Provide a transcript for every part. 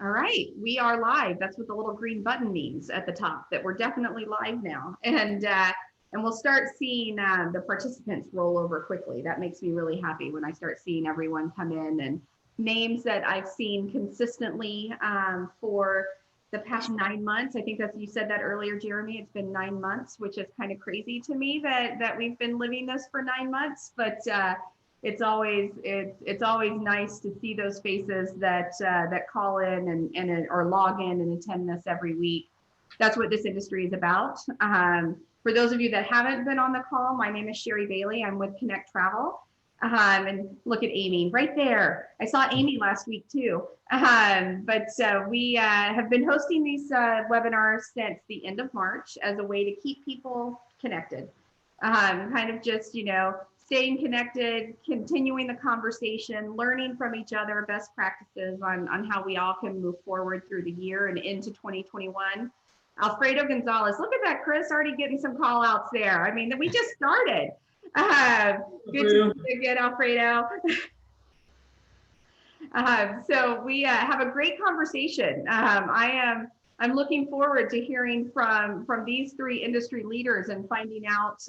All right, we are live. That's what the little green button means at the top, that we're definitely live now. And we'll start seeing the participants roll over quickly. That makes me really happy when I start seeing everyone come in, and names that I've seen consistently for the past 9 months. I think that's, you said that earlier, Jeremy. It's been 9 months, which is kind of crazy to me that we've been living this for 9 months. But it's always nice to see those faces that call in and or log in and attend this every week. That's what this industry is about. For those of you that haven't been on the call, my name is Sherry Bailey. I'm with Connect Travel. And look at Amy right there. I saw Amy last week too. But we have been hosting these webinars since the end of March as a way to keep people connected. Kind of just, staying connected, continuing the conversation, learning from each other, best practices on how we all can move forward through the year and into 2021. Alfredo Gonzalez, look at that, Chris, already getting some call outs there. I mean, we just started. Good to see you again, Alfredo. So we have a great conversation. I'm looking forward to hearing from these three industry leaders and finding out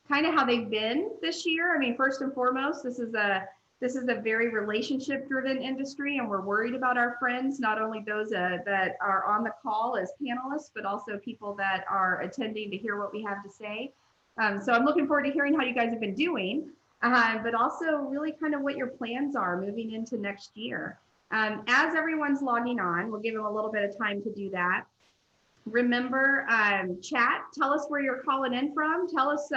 kind of how they've been this year. I mean, first and foremost, this is a very relationship-driven industry, and we're worried about our friends, not only those that are on the call as panelists, but also people that are attending to hear what we have to say. So I'm looking forward to hearing how you guys have been doing, but also really kind of what your plans are moving into next year. As everyone's logging on, we'll give them a little bit of time to do that. Remember, chat, tell us where you're calling in from. Tell us,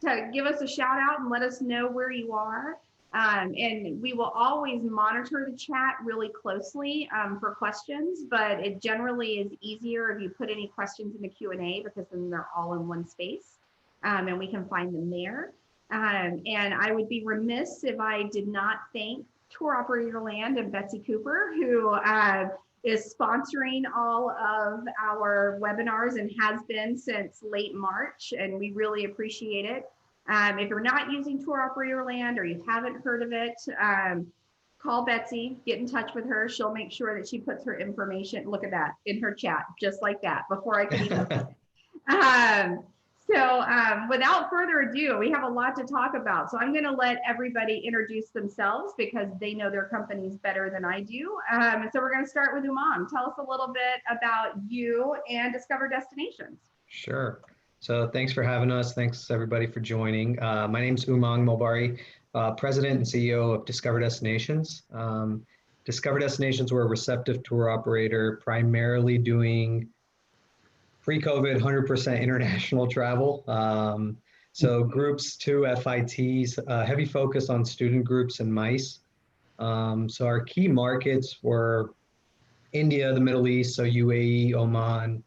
to give us a shout out and let us know where you are. And we will always monitor the chat really closely for questions, but it generally is easier if you put any questions in the Q&A, because then they're all in one space and we can find them there. And I would be remiss if I did not thank Tour Operator Land and Betsy Cooper, who is sponsoring all of our webinars and has been since late March, and we really appreciate it. If you're not using Tour Operator Land or you haven't heard of it, call Betsy, get in touch with her. She'll make sure that she puts her information, look at that, in her chat, just like that, before I could even. So without further ado, we have a lot to talk about. So I'm going to let everybody introduce themselves because they know their companies better than I do. And so we're going to start with Umang. Tell us a little bit about you and Discover Destinations. Sure. So thanks for having us. Thanks everybody for joining. My name is Umang Malbari, President and CEO of Discover Destinations. Discover Destinations, we're a receptive tour operator, primarily doing pre-COVID 100% international travel. So groups to FITs, heavy focus on student groups and MICE. So our key markets were India, the Middle East, so UAE, Oman,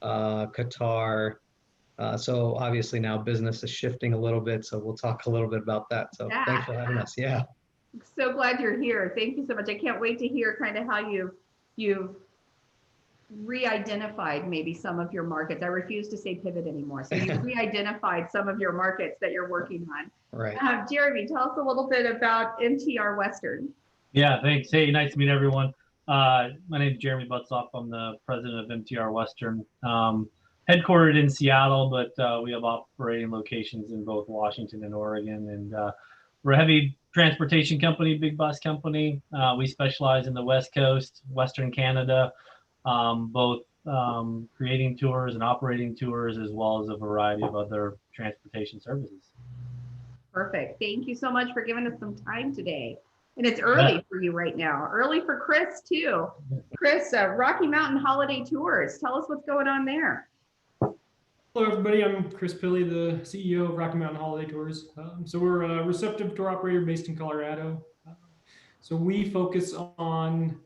Qatar. So obviously now business is shifting a little bit, so we'll talk a little bit about that. So thanks for having us. Yeah. So glad you're here. Thank you so much. I can't wait to hear kind of how you've re-identified maybe some of your markets. I refuse to say pivot anymore. So you've re-identified some of your markets that you're working on. Right. Jeremy, tell us a little bit about MTRWestern. Yeah, thanks. Hey, nice to meet everyone. My name is Jeremy Butzlaff. I'm the president of MTRWestern. Headquartered in Seattle, but we have operating locations in both Washington and Oregon. And we're a heavy transportation company, big bus company. We specialize in the West Coast, Western Canada, both creating tours and operating tours, as well as a variety of other transportation services. Perfect. Thank you so much for giving us some time today. And it's early for you right now. Early for Chris too. Chris, Rocky Mountain Holiday Tours. Tell us what's going on there. Hello, everybody. I'm Chris Pilley, the CEO of Rocky Mountain Holiday Tours. So we're a receptive tour operator based in Colorado. So we focus on,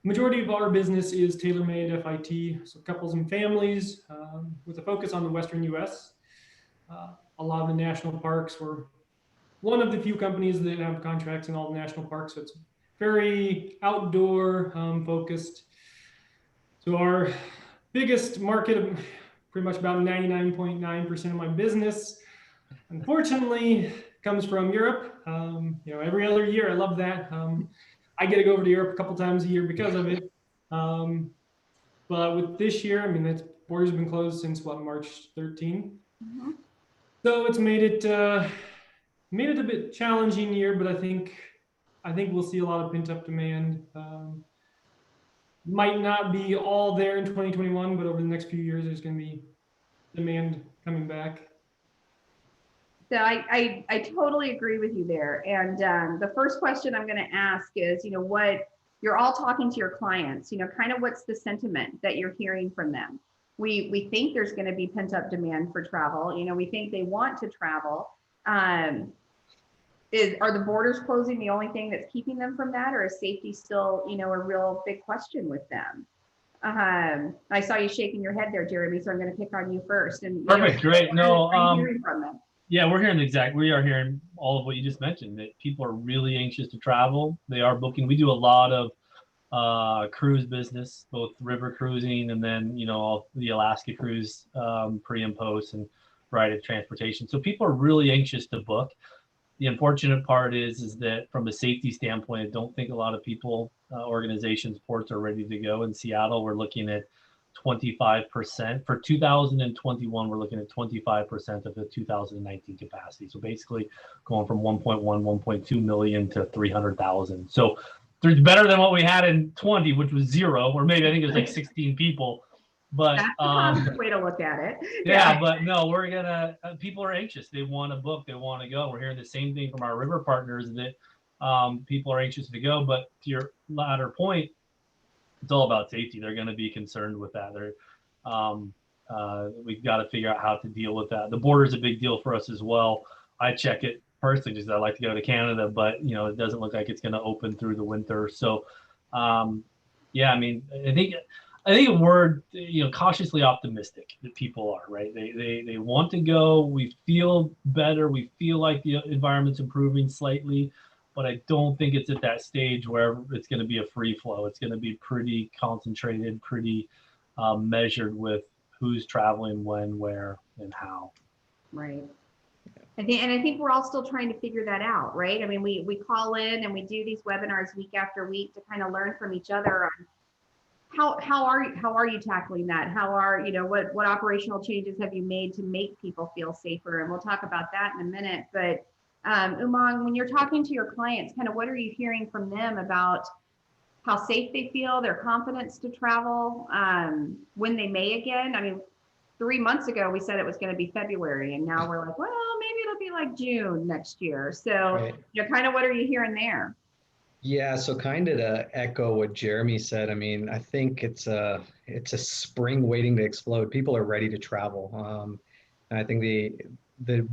majority of our business is tailor-made FIT, so couples and families, with a focus on the Western US. A lot of the national parks, we're one of the few companies that have contracts in all the national parks, so it's very outdoor focused. So our biggest market, pretty much about 99.9% of my business, unfortunately, comes from Europe. Every other year, I love that. I get to go over to Europe a couple times a year because of it. But with this year, I mean, the borders have been closed since what, March 13. Mhm. So it's made it a bit challenging year, but I think we'll see a lot of pent up demand. Might not be all there in 2021, but over the next few years, there's going to be demand coming back. So I totally agree with you there. And the first question I'm going to ask is, what you're all talking to your clients, kind of what's the sentiment that you're hearing from them? We think there's going to be pent up demand for travel. We think they want to travel. Are the borders closing the only thing that's keeping them from that, or is safety still, a real big question with them? I saw you shaking your head there, Jeremy, so I'm going to pick on you first. And Perfect, great. No, hearing from them. Yeah, we are hearing all of what you just mentioned, that people are really anxious to travel. They are booking. We do a lot of cruise business, both river cruising and then, all the Alaska cruise pre and post and variety of transportation. So people are really anxious to book. The unfortunate part is that from a safety standpoint, I don't think a lot of people, organizations, ports are ready to go. In Seattle, we're looking at 25%. For 2021, we're looking at 25% of the 2019 capacity. So basically going from 1.1, 1.2 million to 300,000. So it's better than what we had in 20, which was 0, or maybe I think it was like 16 people. But that's a positive way to look at it. Yeah, but no, we're gonna. People are anxious. They want to book. They want to go. We're hearing the same thing from our river partners that people are anxious to go. But to your latter point, it's all about safety. They're going to be concerned with that. We've got to figure out how to deal with that. The border is a big deal for us as well. I check it personally because I like to go to Canada, but it doesn't look like it's going to open through the winter. So, yeah, I mean, I think we're cautiously optimistic that people are, right. They want to go. We feel better. We feel like the environment's improving slightly, but I don't think it's at that stage where it's going to be a free flow. It's going to be pretty concentrated, pretty measured with who's traveling, when, where, and how. Right. I think we're all still trying to figure that out, right? I mean, we call in and we do these webinars week after week to kind of learn from each other on how are you tackling that? What operational changes have you made to make people feel safer? And we'll talk about that in a minute. But Umang, when you're talking to your clients, kind of what are you hearing from them about how safe they feel, their confidence to travel, when they may again? I mean, 3 months ago, we said it was going to be February, and now we're like, well, maybe it'll be like June next year. So, right. Kind of what are you hearing there? Yeah, so kind of to echo what Jeremy said, I mean, I think it's a spring waiting to explode. People are ready to travel. And I think the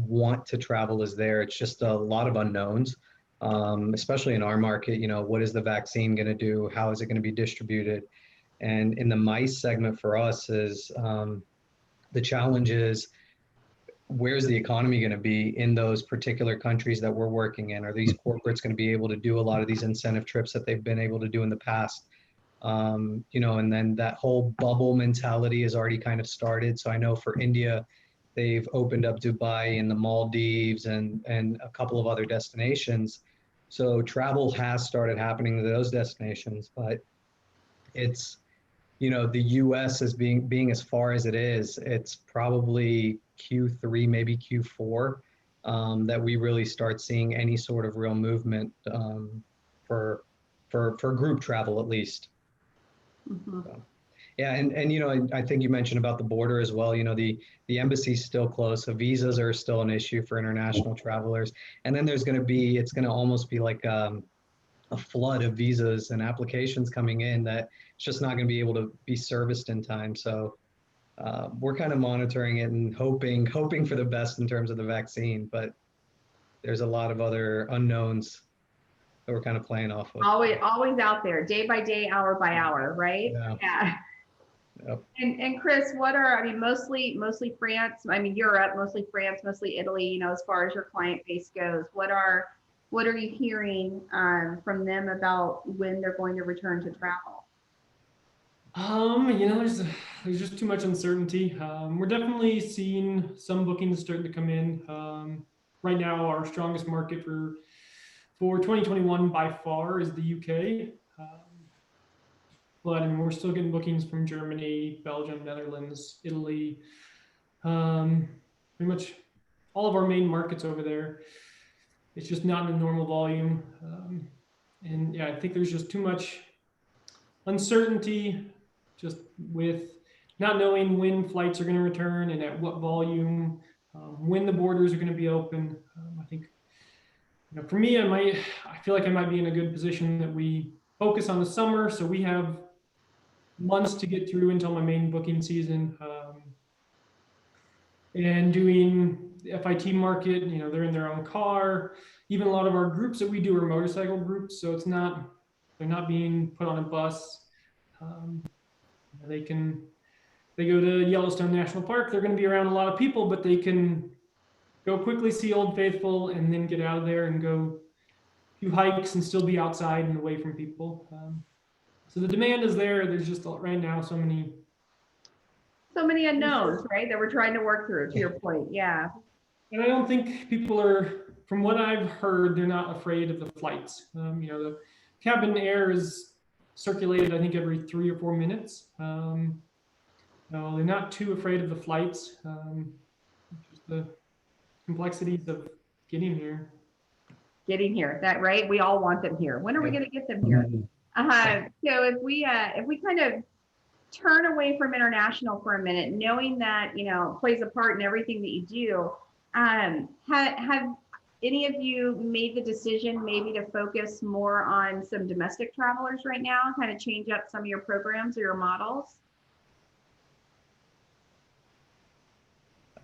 want to travel is there. It's just a lot of unknowns, especially in our market. What is the vaccine going to do? How is it going to be distributed? And in the MICE segment for us is the challenge is, where's the economy going to be in those particular countries that we're working in? Are these corporates going to be able to do a lot of these incentive trips that they've been able to do in the past? And then that whole bubble mentality has already kind of started. So I know for India, they've opened up Dubai and the Maldives and a couple of other destinations. So travel has started happening to those destinations, but it's, the US is being as far as it is, it's probably Q3, maybe Q4, that we really start seeing any sort of real movement for group travel, at least. Mm-hmm. So, yeah, and I think you mentioned about the border as well. The embassy's still closed, so visas are still an issue for international travelers. And then it's going to almost be like a flood of visas and applications coming in that it's just not going to be able to be serviced in time. So we're kind of monitoring it and hoping for the best in terms of the vaccine, but there's a lot of other unknowns that we're kind of playing off of. Always out there, day by day, hour by hour, right? Yeah. Yep. And Chris, mostly France, Europe, mostly France, mostly Italy, as far as your client base goes, what are you hearing from them about when they're going to return to travel? There's just too much uncertainty. We're definitely seeing some bookings starting to come in. Right now, our strongest market for for 2021 by far is the UK. But I mean, we're still getting bookings from Germany, Belgium, Netherlands, Italy, pretty much all of our main markets over there. It's just not in a normal volume. And yeah, I think there's just too much uncertainty just with not knowing when flights are going to return and at what volume, when the borders are going to be open. I think, for me, I feel like I might be in a good position that we focus on the summer. So we have months to get through until my main booking season. And doing the FIT market, they're in their own car. Even a lot of our groups that we do are motorcycle groups, so they're not being put on a bus. They go to Yellowstone National Park. They're going to be around a lot of people, but they can go quickly see Old Faithful and then get out of there and go do hikes and still be outside and away from people. So the demand is there. There's just right now so many unknowns, right, that we're trying to work through, to your point. Yeah. And I don't think people are, from what I've heard, they're not afraid of the flights. The cabin air is circulated, I think, every 3 or 4 minutes. No, they're not too afraid of the flights. Just the complexities of getting here. That, right? We all want them here. When are we going to get them here? So if we kind of turn away from international for a minute, knowing that, plays a part in everything that you do, have any of you made the decision maybe to focus more on some domestic travelers right now, kind of change up some of your programs or your models?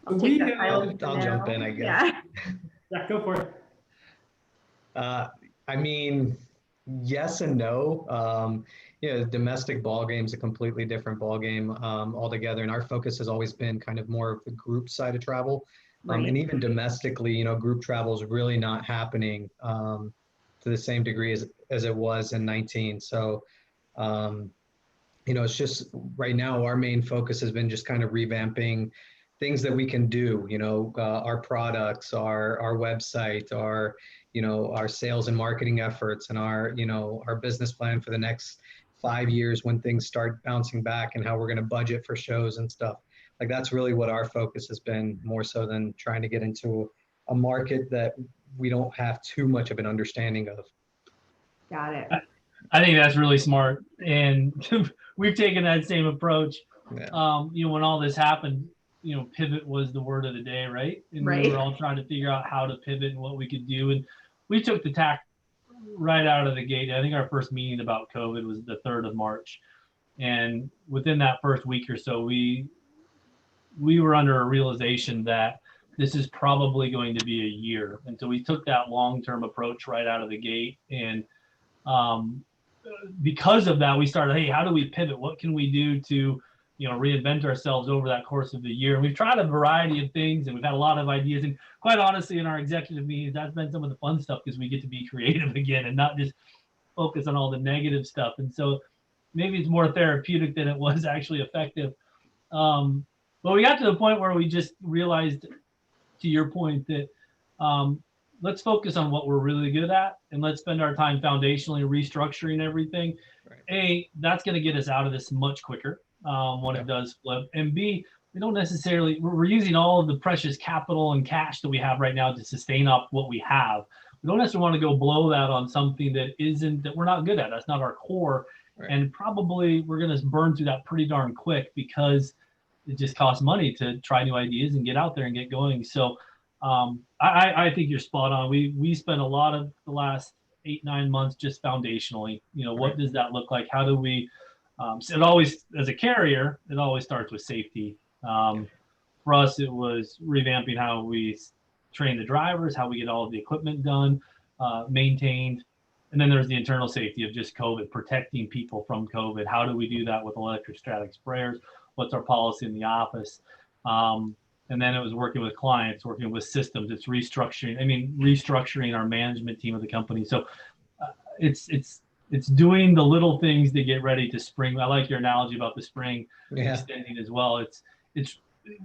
I'll jump in, I guess. Yeah, go for it. I mean, yes and no. Domestic ball game is a completely different ball game altogether, and our focus has always been kind of more of the group side of travel. Right. And even domestically, group travel is really not happening to the same degree as it was in 19. So, it's just right now our main focus has been just kind of revamping things that we can do. Our products, our website, our sales and marketing efforts, and our business plan for the next 5 years when things start bouncing back, and how we're going to budget for shows and stuff. Like, that's really what our focus has been, more so than trying to get into a market that we don't have too much of an understanding of. Got it. I think that's really smart. And we've taken that same approach. Yeah. When all this happened, pivot was the word of the day, right? And right. We were all trying to figure out how to pivot and what we could do. And we took the tack right out of the gate. I think our first meeting about COVID was the 3rd of March. And within that first week or so, we were under a realization that this is probably going to be a year. And so we took that long-term approach right out of the gate. And because of that, we started, hey, how do we pivot? What can we do to, reinvent ourselves over that course of the year? And we've tried a variety of things, and we've had a lot of ideas. And quite honestly, in our executive meetings, that's been some of the fun stuff, because we get to be creative again and not just focus on all the negative stuff. And so maybe it's more therapeutic than it was actually effective. But we got to the point where we just realized, to your point, that let's focus on what we're really good at, and let's spend our time foundationally restructuring everything. Right. That's going to get us out of this much quicker when it does flip. And B, we're using all of the precious capital and cash that we have right now to sustain up what we have. We don't necessarily want to go blow that on something that we're not good at. That's not our core. Right. And probably we're going to burn through that pretty darn quick, because it just costs money to try new ideas and get out there and get going. So I think you're spot on. We spent a lot of the last 8-9 months just foundationally, what does that look like? How do we, it always, as a carrier, it always starts with safety. For us, it was revamping how we train the drivers, how we get all of the equipment done, maintained. And then there's the internal safety of just COVID, protecting people from COVID. How do we do that with electrostatic sprayers? What's our policy in the office? And then it was working with clients, working with systems. It's restructuring our management team of the company. So it's doing the little things to get ready to spring. I like your analogy about the spring extending as well.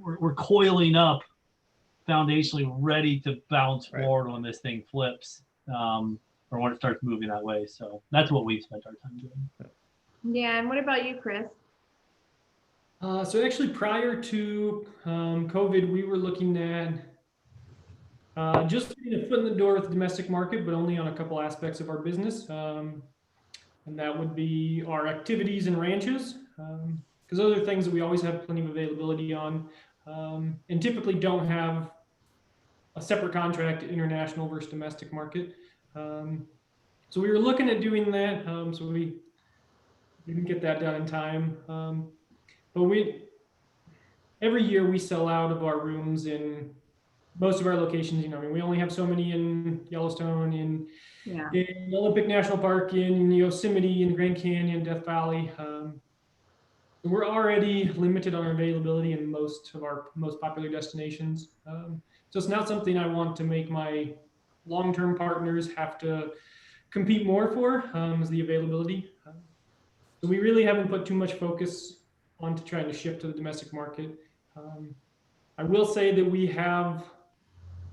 We're coiling up foundationally, ready to bounce forward when this thing flips. or when it starts moving that way. So that's what we've spent our time doing. Yeah, and what about you, Chris? So actually, prior to COVID, we were looking at just getting a foot in the door with the domestic market, but only on a couple aspects of our business. And that would be our activities and ranches, because those are things that we always have plenty of availability on, and typically don't have a separate contract, international versus domestic market. So we were looking at doing that. So we didn't get that done in time. But every year we sell out of our rooms in most of our locations. I mean, we only have so many in Yellowstone, in Olympic National Park, in Yosemite, in Grand Canyon, Death Valley. We're already limited on our availability in most of our most popular destinations. So it's not something I want to make my long-term partners have to compete more for, is the availability. So we really haven't put too much focus onto trying to shift to the domestic market. I will say that we have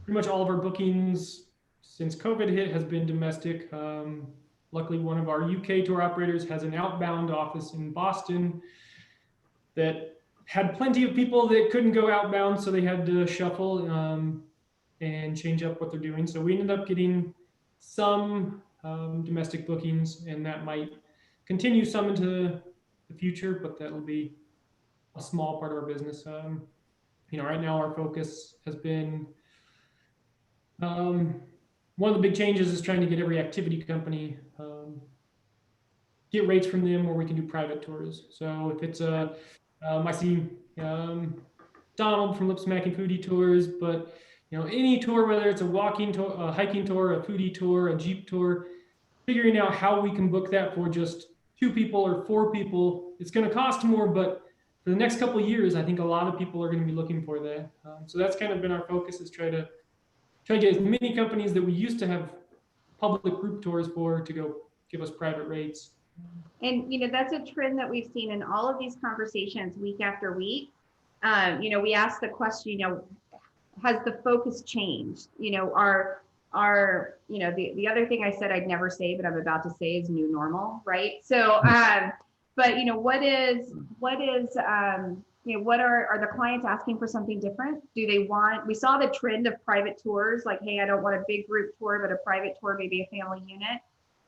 pretty much all of our bookings since COVID hit has been domestic. Luckily, one of our UK tour operators has an outbound office in Boston that had plenty of people that couldn't go outbound, so they had to shuffle and change up what they're doing. So we ended up getting some domestic bookings, and that might continue some into the future, but that'll be a small part of our business. Right now our focus has been, one of the big changes is trying to get every activity company, get rates from them where we can do private tours. So if it's I see Donald from Lip Smacking Foodie Tours, but any tour, whether it's a walking tour, a hiking tour, a foodie tour, a Jeep tour, figuring out how we can book that for just 2 people or 4 people. It's going to cost more, but for the next couple of years, I think a lot of people are going to be looking for that. So that's kind of been our focus, is try to get as many companies that we used to have public group tours for to go give us private rates. And that's a trend that we've seen in all of these conversations week after week. We ask the question, has the focus changed? The other thing I said I'd never say, but I'm about to say, is new normal, right? So, but what are the clients asking for something different? Do they want? We saw the trend of private tours, like, hey, I don't want a big group tour, but a private tour, maybe a family unit.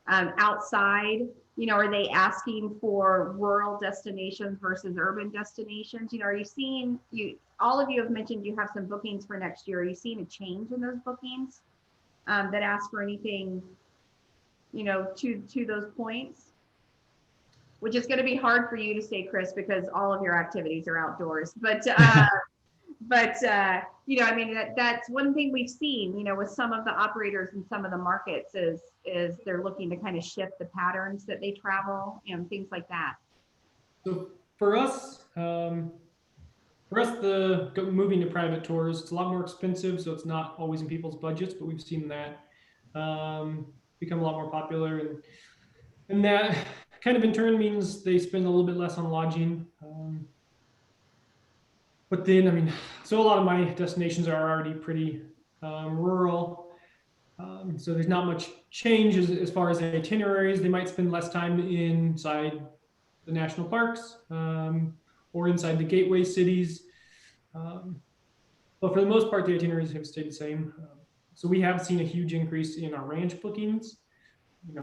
Outside, are they asking for rural destinations versus urban destinations? Are you seeing, all of you have mentioned you have some bookings for next year. Are you seeing a change in those bookings that ask for anything, to those points? Which is going to be hard for you to say, Chris, because all of your activities are outdoors. But that's one thing we've seen, with some of the operators in some of the markets is they're looking to kind of shift the patterns that they travel and things like that. So for us, moving to private tours, it's a lot more expensive, so it's not always in people's budgets, but we've seen that become a lot more popular, and that kind of in turn means they spend a little bit less on lodging. But then, so a lot of my destinations are already pretty rural. So there's not much change as far as the itineraries. They might spend less time inside the national parks or inside the gateway cities. But for the most part, the itineraries have stayed the same. So we have seen a huge increase in our ranch bookings.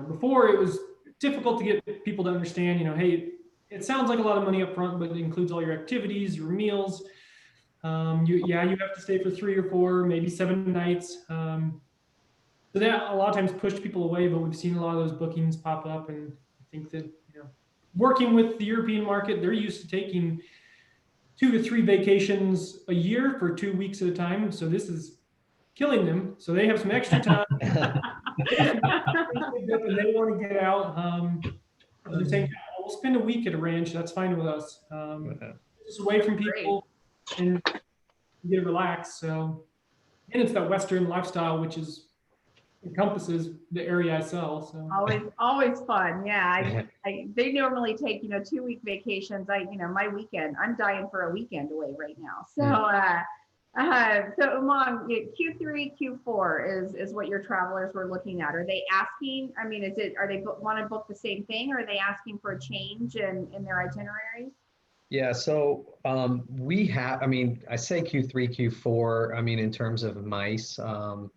Before it was difficult to get people to understand, hey, it sounds like a lot of money up front, but it includes all your activities, your meals. You have to stay for 3 or 4, maybe 7 nights. So that a lot of times pushed people away, but we've seen a lot of those bookings pop up. And I think that, working with the European market, they're used to taking 2 to 3 vacations a year for 2 weeks at a time. So this is killing them. So they have some extra time. And they want to get out. They're saying, we'll spend a week at a ranch. That's fine with us. Just away from people and get relaxed. So, and it's that Western lifestyle, which encompasses the area I sell. So always fun. Yeah. They normally take, 2-week vacations. My weekend, I'm dying for a weekend away right now. So, So Umang, Q3, Q4 is what your travelers were looking at. Are they asking? I mean, are they want to book the same thing, or are they asking for a change in their itineraries? Yeah, so we have, I mean, I say Q3, Q4, I mean, in terms of MICE, our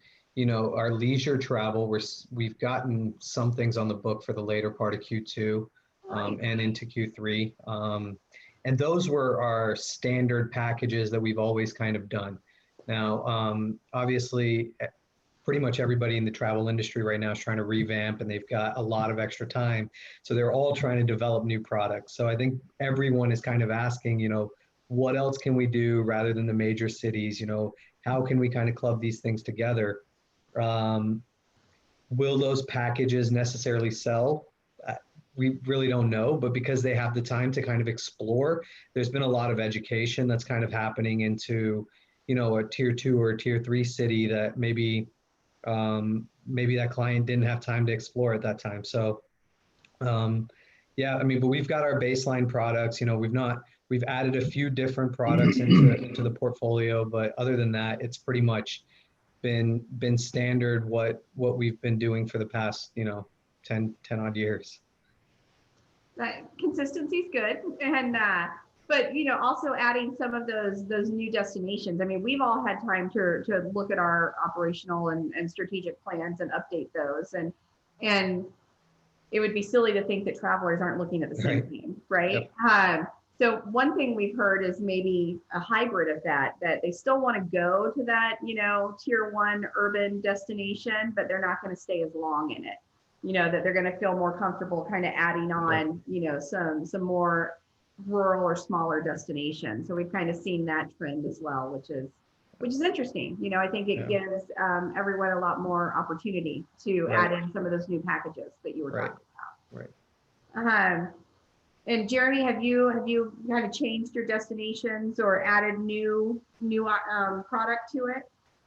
leisure travel, we've gotten some things on the book for the later part of Q2 and into Q3. And those were our standard packages that we've always kind of done. Now, obviously, pretty much everybody in the travel industry right now is trying to revamp, and they've got a lot of extra time. So they're all trying to develop new products. So I think everyone is kind of asking, what else can we do rather than the major cities? How can we kind of club these things together? Will those packages necessarily sell? We really don't know, but because they have the time to kind of explore, there's been a lot of education that's kind of happening into, a tier 2 or a tier 3 city that maybe that client didn't have time to explore at that time. So, yeah, I mean, but we've got our baseline products. We've added a few different products into the portfolio, but other than that, it's pretty much been standard what we've been doing for the past 10 odd years. That consistency is good, and but also adding some of those new destinations. I mean, we've all had time to look at our operational and strategic plans and update those, and it would be silly to think that travelers aren't looking at the same thing, right? Yep. So one thing we've heard is maybe a hybrid of that they still want to go to that tier 1 urban destination, but they're not going to stay as long in it. That they're going to feel more comfortable kind of adding on, some more rural or smaller destinations. So we've kind of seen that trend as well, which is interesting. I think it gives everyone a lot more opportunity to add in some of those new packages that you were talking about. Right. And Jeremy, have you kind of changed your destinations or added new product to it?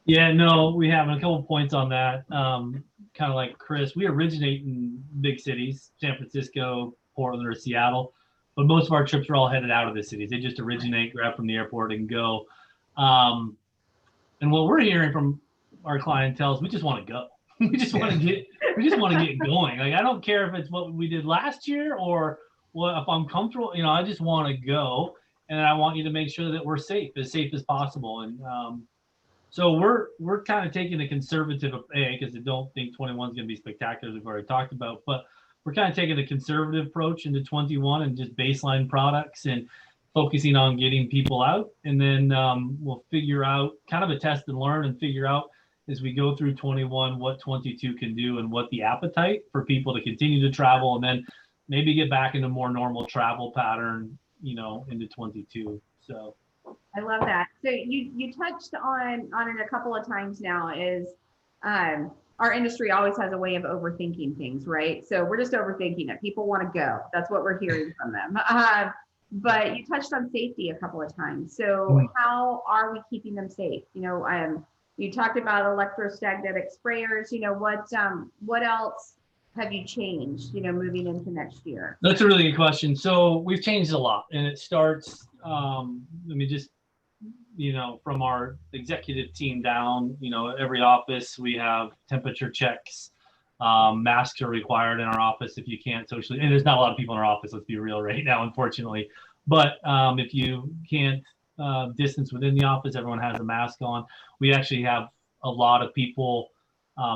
Yeah, no, we have a couple of points on that. Kind of like Chris, we originate in big cities, San Francisco, Portland, or Seattle, but most of our trips are all headed out of the cities. They just originate, grab from the airport, and go. And what we're hearing from our clientele is we just want to go. We just want to get going. Like, I don't care if it's what we did last year or what, if I'm comfortable, I just want to go, and I want you to make sure that we're safe as possible. And so we're kind of taking a conservative because I don't think 21 is going to be spectacular, as we've already talked about, but we're kind of taking a conservative approach into 21 and just baseline products and focusing on getting people out. And then we'll figure out kind of a test and learn and figure out as we go through 21 what 22 can do and what the appetite for people to continue to travel, and then maybe get back into more normal travel pattern, into 22. So I love that. So you touched on it a couple of times now, is our industry always has a way of overthinking things, right? So we're just overthinking it. People want to go. That's what we're hearing from them. But you touched on safety a couple of times. So how are we keeping them safe? You talked about electrostagnetic sprayers. What else have you changed, moving into next year? That's a really good question. So we've changed a lot, and it starts, from our executive team down, every office we have temperature checks. Masks are required in our office if you can't socially, and there's not a lot of people in our office, let's be real right now, unfortunately. But if you can't distance within the office, everyone has a mask on. We actually have a lot of people.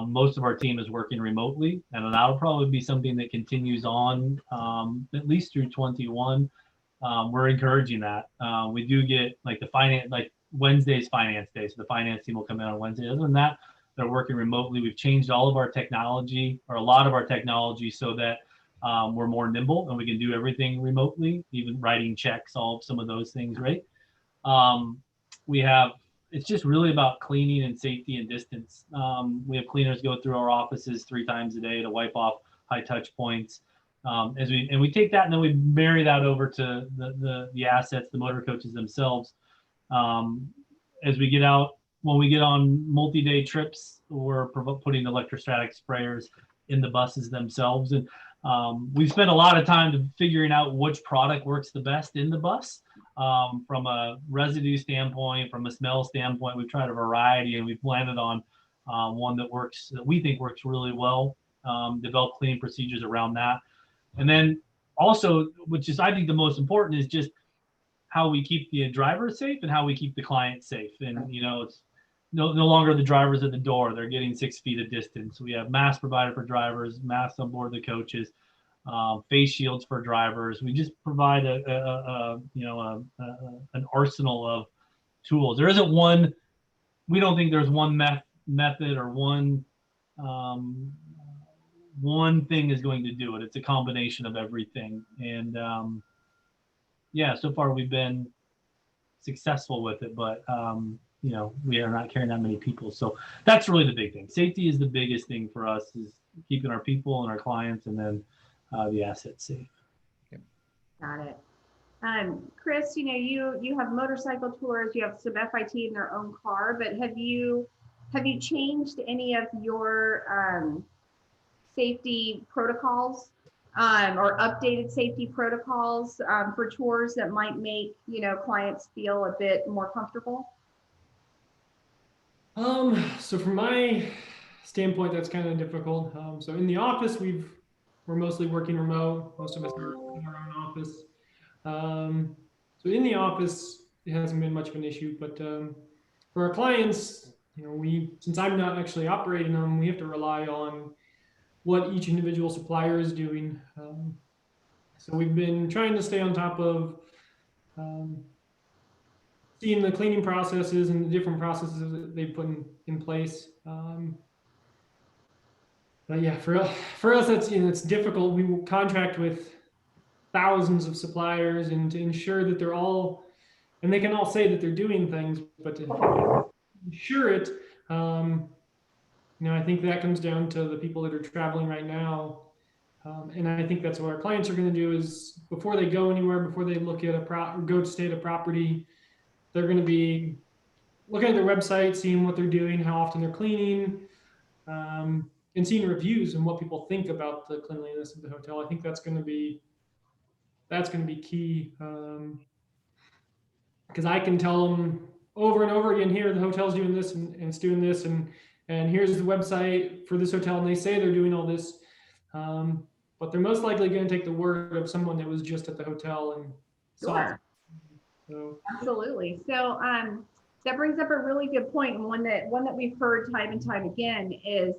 Most of our team is working remotely, and that'll probably be something that continues on at least through 21. We're encouraging that. We do get Wednesday's finance day, so the finance team will come in on Wednesday. Other than that, they're working remotely. We've changed all of our technology, or a lot of our technology, so that we're more nimble and we can do everything remotely, even writing checks, all of some of those things, right? It's just really about cleaning and safety and distance. We have cleaners go through our offices 3 times a day to wipe off high touch points. We take that and then we marry that over to the assets, the motor coaches themselves. As we get out, when we get on multi-day trips, we're putting electrostatic sprayers in the buses themselves. And we've spent a lot of time figuring out which product works the best in the bus. from a residue standpoint, from a smell standpoint. We've tried a variety, and we've landed on one that works, that we think works really well. Develop cleaning procedures around that. And then also, which is I think the most important, is just how we keep the driver safe and how we keep the client safe. And it's no longer the drivers at the door. They're getting 6 feet of distance. We have masks provided for drivers, masks on board the coaches, face shields for drivers. We just provide an arsenal of tools. There isn't one. We don't think there's one method or one thing is going to do it. It's a combination of everything. And so far we've been successful with it, but we are not carrying that many people. So that's really the big thing. Safety is the biggest thing for us, is keeping our people and our clients, and then the assets safe. Got it. Chris, you have motorcycle tours, you have some FIT in their own car, but have you changed any of your safety protocols or updated safety protocols for tours that might make clients feel a bit more comfortable? So from my standpoint, that's kind of difficult. So in the office, we're mostly working remote. Most of us are in our own office. So in the office, it hasn't been much of an issue, but for our clients, since I'm not actually operating them, we have to rely on what each individual supplier is doing. So we've been trying to stay on top of seeing the cleaning processes and the different processes that they've put in place. But yeah, for us, that's it's difficult. We will contract with thousands of suppliers, and to ensure that they're all, and they can all say that they're doing things, but to ensure it, I think that comes down to the people that are traveling right now. And I think that's what our clients are going to do, is before they go anywhere, before they look at go to stay at a property, they're going to be looking at their website, seeing what they're doing, how often they're cleaning, and seeing reviews and what people think about the cleanliness of the hotel. I think that's going to be key, because I can tell them over and over again, here the hotel's doing this and it's doing this, and here's the website for this hotel, and they say they're doing all this, but they're most likely going to take the word of someone that was just at the hotel and saw it. So. Absolutely. So that brings up a really good point, and one that we've heard time and time again is,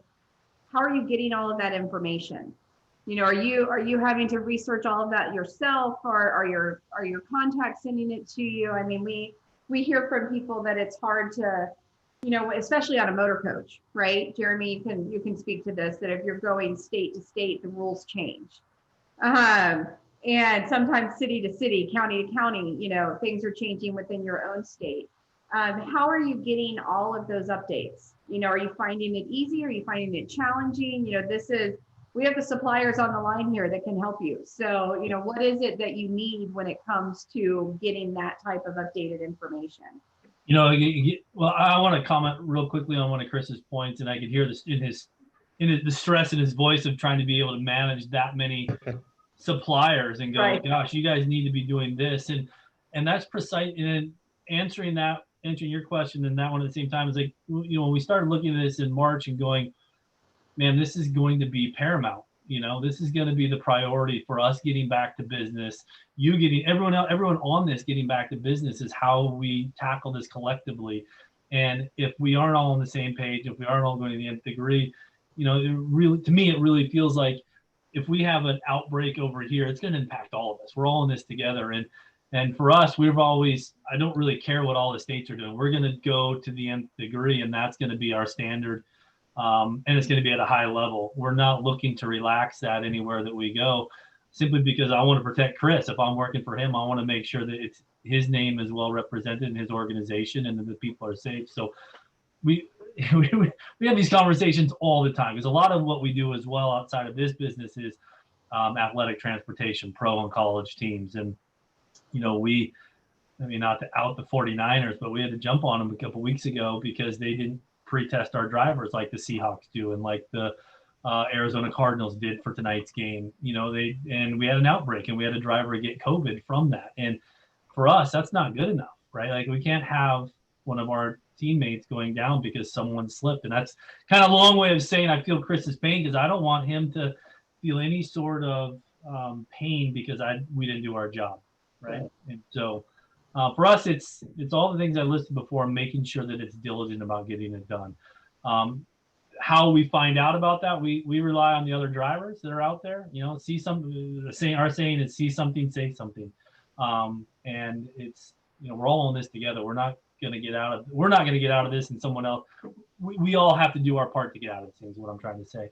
how are you getting all of that information? Are you having to research all of that yourself, or are your contacts sending it to you? I mean, we hear from people that it's hard to, especially on a motor coach, right? Jeremy, you can speak to this, that if you're going state to state, the rules change. And sometimes city to city, county to county, things are changing within your own state. How are you getting all of those updates? Are you finding it easy? Are you finding it challenging? We have the suppliers on the line here that can help you. So, what is it that you need when it comes to getting that type of updated information? Well, I want to comment real quickly on one of Chris's points, and I could hear this in the stress in his voice of trying to be able to manage that many suppliers and go, right. Gosh, you guys need to be doing this, and that's precise. And answering your question and that one at the same time is like, when we started looking at this in March and going, man, this is going to be paramount. This is going to be the priority for us getting back to business. Everyone on this getting back to business is how we tackle this collectively. And if we aren't all on the same page, if we aren't all going to the nth degree, to me, it really feels like if we have an outbreak over here, it's going to impact all of us. We're all in this together. And for us, I don't really care what all the states are doing. We're going to go to the nth degree, and that's going to be our standard. And it's going to be at a high level. We're not looking to relax that anywhere that we go, simply because I want to protect Chris. If I'm working for him, I want to make sure that his name is well represented in his organization and that the people are safe. So we have these conversations all the time, because a lot of what we do as well outside of this business is athletic transportation, pro and college teams. And, not to out the 49ers, but we had to jump on them a couple weeks ago because they didn't pre-test our drivers like the Seahawks do and like the Arizona Cardinals did for tonight's game. And we had an outbreak, and we had a driver get COVID from that. And for us, that's not good enough, right? Like we can't have one of our teammates going down because someone slipped. And that's kind of a long way of saying I feel Chris's pain, because I don't want him to feel any sort of pain because we didn't do our job, right? And so for us, it's all the things I listed before, making sure that it's diligent about getting it done. How we find out about that, we rely on the other drivers that are out there. You know, see something. Our saying is see something, say something, and it's, you know, we're all in this together. We're not going to get out of this, and someone else. We all have to do our part to get out of things. Is what I'm trying to say.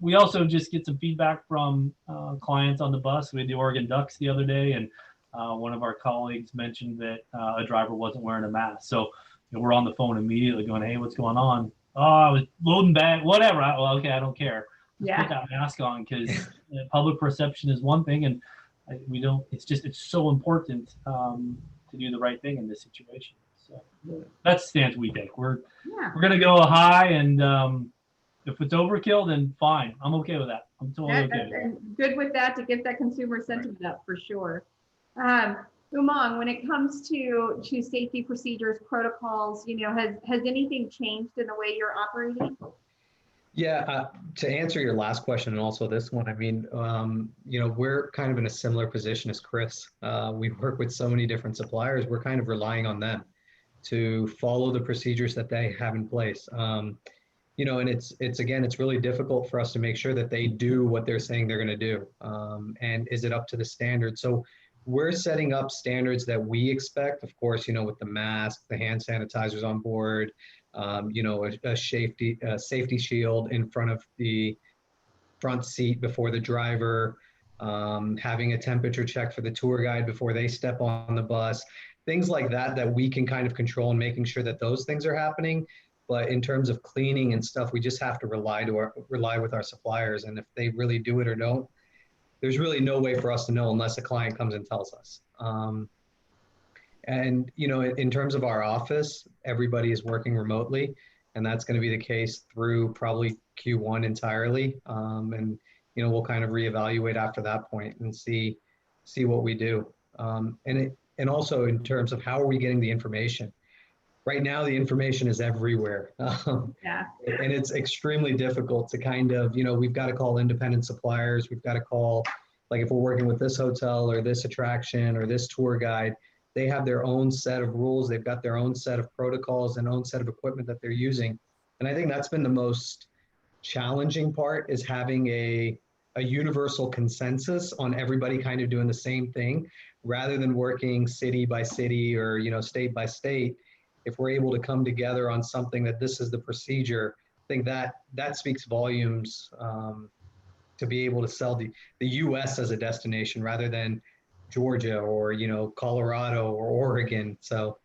We also just get some feedback from clients on the bus. We had the Oregon Ducks the other day, and one of our colleagues mentioned that a driver wasn't wearing a mask. So you know, we're on the phone immediately going, hey, what's going on? Oh, I was loading bag, whatever. Well, okay, I don't care. Just put that mask on, because public perception is one thing, and we don't. It's so important to do the right thing in this situation. So that's the stance we take. We're gonna go high, and if it's overkill, then fine. I'm okay with that. I'm totally okay with that. Good with that, to get that consumer sentiment up for sure. Umang, when it comes to safety procedures, protocols, you know, has anything changed in the way you're operating? Yeah, to answer your last question and also this one, I mean, you know, we're kind of in a similar position as Chris. We work with so many different suppliers. We're kind of relying on them to follow the procedures that they have in place. You know, and it's really difficult for us to make sure that they do what they're saying they're going to do. And is it up to the standard? So we're setting up standards that we expect, of course, you know, with the mask, the hand sanitizers on board, you know, a safety shield in front of the front seat before the driver, having a temperature check for the tour guide before they step on the bus, things like that we can kind of control, and making sure that those things are happening. But in terms of cleaning and stuff, we just have to rely with our suppliers. And if they really do it or don't, there's really no way for us to know unless a client comes and tells us. And, you know, in terms of our office, everybody is working remotely, and that's going to be the case through probably Q1 entirely. And, you know, we'll kind of reevaluate after that point and see what we do. And also in terms of how are we getting the information? Right now, the information is everywhere. And it's extremely difficult to kind of, you know, we've got to call independent suppliers. We've got to call, like if we're working with this hotel or this attraction or this tour guide, they have their own set of rules. They've got their own set of protocols and own set of equipment that they're using. And I think that's been the most challenging part, is having a universal consensus on everybody kind of doing the same thing, rather than working city by city or, you know, state by state. If we're able to come together on something that this is the procedure, I think that speaks volumes to be able to sell the U.S. as a destination rather than Georgia or, you know, Colorado or Oregon. So.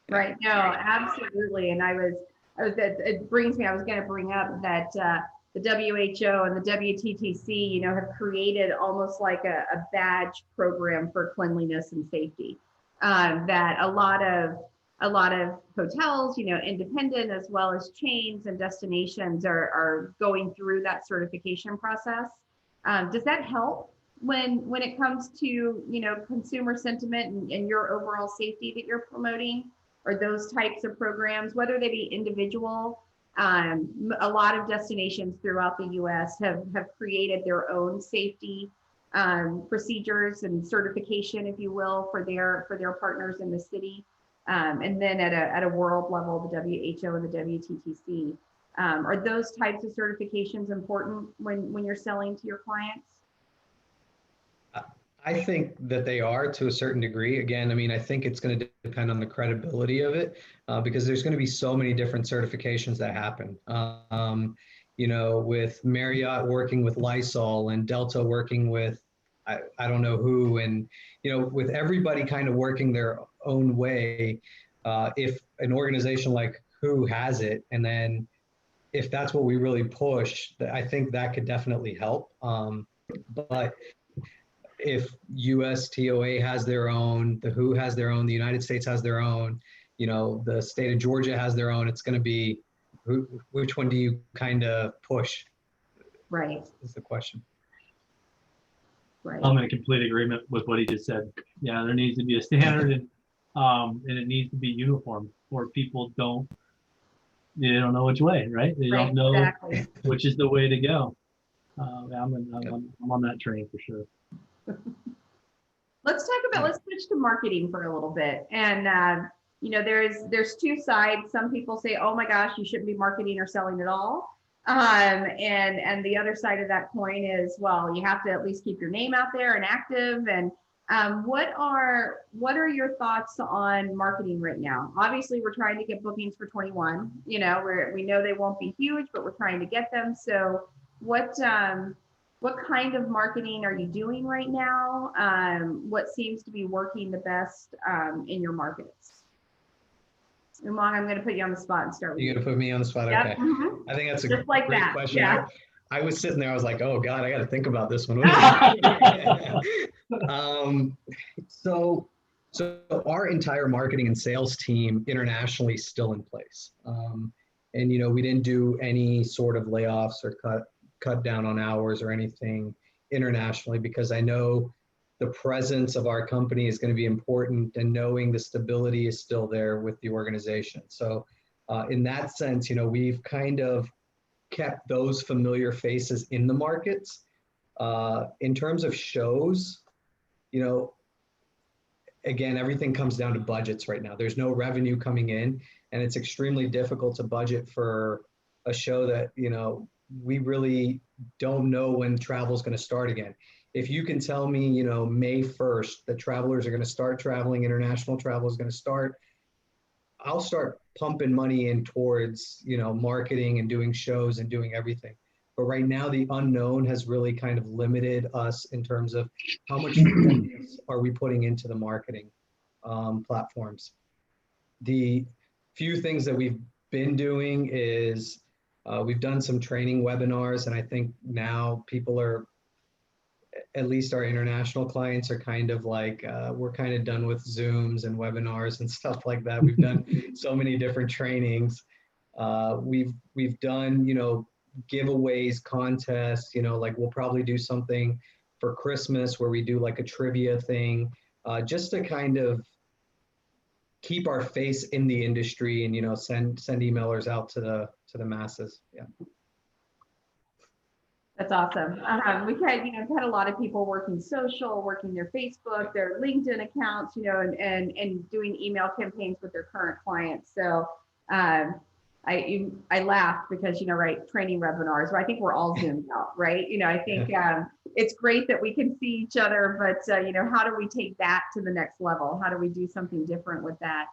Right. No, absolutely. And it brings me, I was going to bring up that the WHO and the WTTC, you know, have created almost like a badge program for cleanliness and safety, that a lot of hotels, you know, independent as well as chains and destinations are going through that certification process. Does that help when it comes to, you know, consumer sentiment and your overall safety that you're promoting, or those types of programs, whether they be individual? A lot of destinations throughout the U.S. have created their own safety procedures and certification, if you will, for their partners in the city. And then at a world level, the WHO and the WTTC. Are those types of certifications important when you're selling to your clients? I think that they are, to a certain degree. Again, I mean, I think it's going to depend on the credibility of it, because there's going to be so many different certifications that happen. You know, with Marriott working with Lysol and Delta working with I don't know who, and, you know, with everybody kind of working their own way, if an organization like WHO has it, and then if that's what we really push, I think that could definitely help. But if USTOA has their own, the WHO has their own, the United States has their own, you know, the state of Georgia has their own, it's going to be, which one do you kind of push? Right. Is the question. Right. I'm in complete agreement with what he just said. Yeah, there needs to be a standard, and it needs to be uniform, or people they don't know which way, right? They Right, don't know exactly. which is the way to go. I'm on that train for sure. Let's switch to marketing for a little bit. And, there's two sides. Some people say, oh my gosh, you shouldn't be marketing or selling at all. And the other side of that coin is, well, you have to at least keep your name out there and active. And what are your thoughts on marketing right now? Obviously, we're trying to get bookings for 21. We know they won't be huge, but we're trying to get them. So what kind of marketing are you doing right now? What seems to be working the best in your markets? Umang, I'm going to put you on the spot and start with you. You're going to put me on the spot? Yep. Okay. Mhm. I think that's a Just like great that. question. Yeah. I was sitting there, I was like, oh God, I got to think about this one. So our entire marketing and sales team internationally is still in place. And, we didn't do any sort of layoffs or cut down on hours or anything internationally, because I know the presence of our company is going to be important, and knowing the stability is still there with the organization. So in that sense, we've kind of kept those familiar faces in the markets. In terms of shows, again, everything comes down to budgets right now. There's no revenue coming in, and it's extremely difficult to budget for a show that, we really don't know when travel is going to start again. If you can tell me, May 1st, that travelers are going to start traveling, international travel is going to start, I'll start pumping money in towards, marketing and doing shows and doing everything. But right now, the unknown has really kind of limited us in terms of how much are we putting into the marketing platforms. The few things that we've been doing is we've done some training webinars, and I think now people are, at least our international clients, are kind of like, we're kind of done with Zooms and webinars and stuff like that. We've done so many different trainings. We've done, giveaways, contests, like we'll probably do something for Christmas where we do like a trivia thing, just to kind of keep our face in the industry and, send emailers out to the masses. Yeah. That's awesome. We've had a lot of people working social, working their Facebook, their LinkedIn accounts, and doing email campaigns with their current clients. So I laughed because, right, training webinars, I think we're all Zoomed out, right? I think it's great that we can see each other, but, how do we take that to the next level? How do we do something different with that?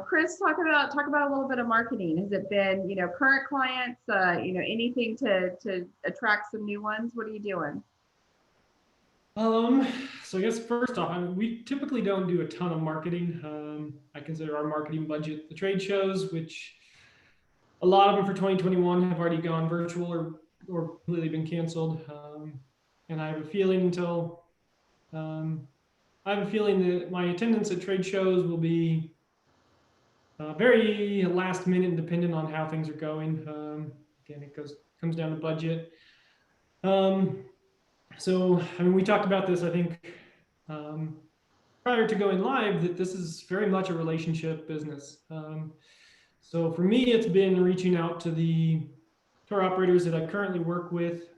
Chris, talk about a little bit of marketing. Has it been, current clients, anything to attract some new ones? What are you doing? So I guess first off, we typically don't do a ton of marketing. I consider our marketing budget the trade shows, which a lot of them for 2021 have already gone virtual or completely been canceled. And I have a feeling that my attendance at trade shows will be very last minute, dependent on how things are going. Again, it comes down to budget. So, we talked about this, I think, prior to going live, that this is very much a relationship business. So for me, it's been reaching out to the tour operators that I currently work with,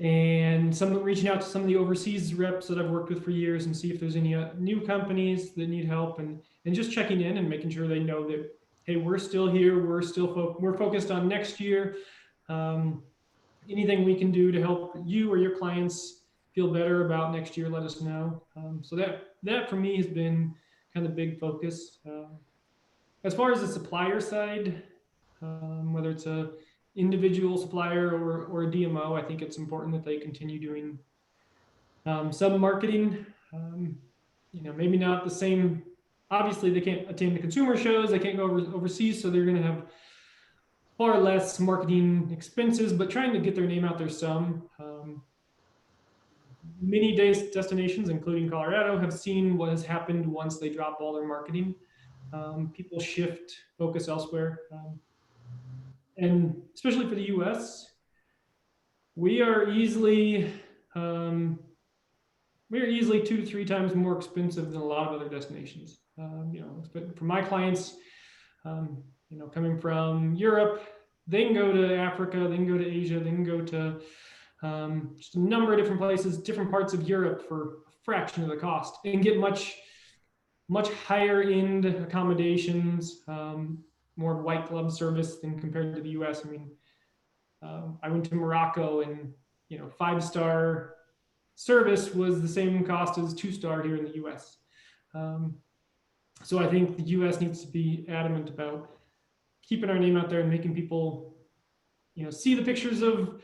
and reaching out to some of the overseas reps that I've worked with for years, and see if there's any new companies that need help, and just checking in and making sure they know that, hey, we're still here, we're focused on next year. Anything we can do to help you or your clients feel better about next year, let us know. So that for me has been kind of the big focus. As far as the supplier side, whether it's a individual supplier or a DMO, I think it's important that they continue doing some marketing. Maybe not the same. Obviously, they can't attend the consumer shows. They can't go overseas, so they're going to have far less marketing expenses, but trying to get their name out there some. Many destinations, including Colorado, have seen what has happened once they drop all their marketing. People shift focus elsewhere. And especially for the US, we are easily we're easily 2 to 3 times more expensive than a lot of other destinations. But for my clients, coming from Europe, they can go to Africa, they can go to Asia, they can go to just a number of different places, different parts of Europe for a fraction of the cost, and get much higher end accommodations, more white glove service than compared to the U.S. I mean, I went to Morocco, and 5-star service was the same cost as 2-star here in the U.S. So I think the U.S. needs to be adamant about keeping our name out there and making people, see the pictures of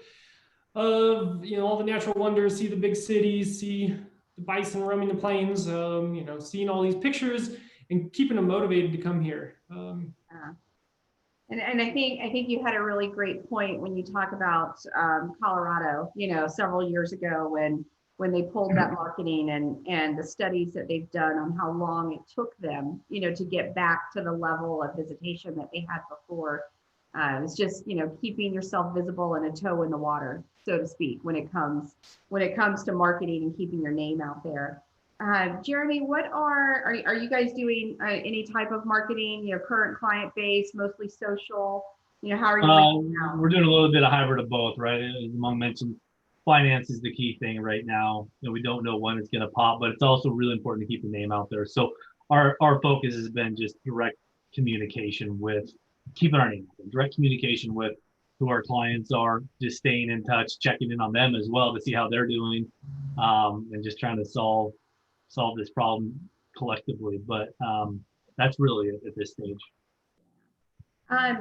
all the natural wonders, see the big cities, see the bison roaming the plains, seeing all these pictures and keeping them motivated to come here. And I think you had a really great point when you talk about Colorado, several years ago when they pulled that marketing and the studies that they've done on how long it took them, to get back to the level of visitation that they had before. It's just, keeping yourself visible and a toe in the water, so to speak, when it comes to marketing and keeping your name out there. Jeremy, what are you guys doing any type of marketing, current client base, mostly social? How are you reaching out? We're doing a little bit of hybrid of both, right? As Umang mentioned, finance is the key thing right now. We don't know when it's going to pop, but it's also really important to keep the name out there. So our focus has been just direct communication with keeping our name out there, direct communication with who our clients are, just staying in touch, checking in on them as well to see how they're doing, and just trying to solve this problem collectively. But that's really it at this stage.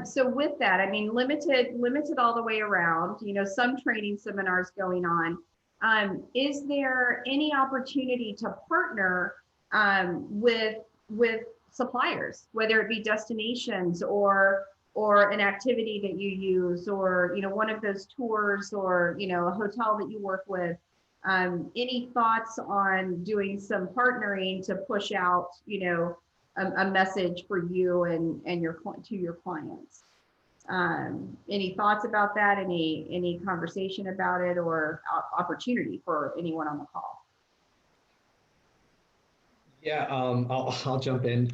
So with that, I mean, limited all the way around, some training seminars going on. Is there any opportunity to partner with suppliers, whether it be destinations or an activity that you use, or one of those tours, or a hotel that you work with? Any thoughts on doing some partnering to push out a message for you and to your clients? Any thoughts about that? Any conversation about it, or opportunity for anyone on the call? Yeah, I'll jump in.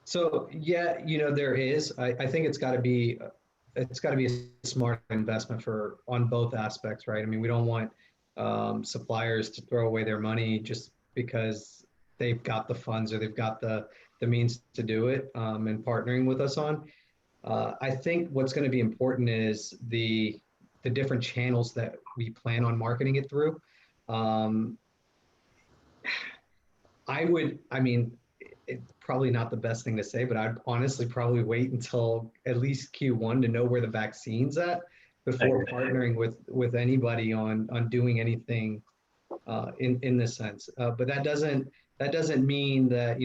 So yeah, there is. I think it's got to be a smart investment on both aspects, right? I mean, we don't want suppliers to throw away their money just because they've got the funds or they've got the means to do it, and partnering with us on. I think what's going to be important is the different channels that we plan on marketing it through. It's probably not the best thing to say, but I'd honestly probably wait until at least Q1 to know where the vaccine's at before partnering with anybody on doing anything in this sense. But that doesn't mean that,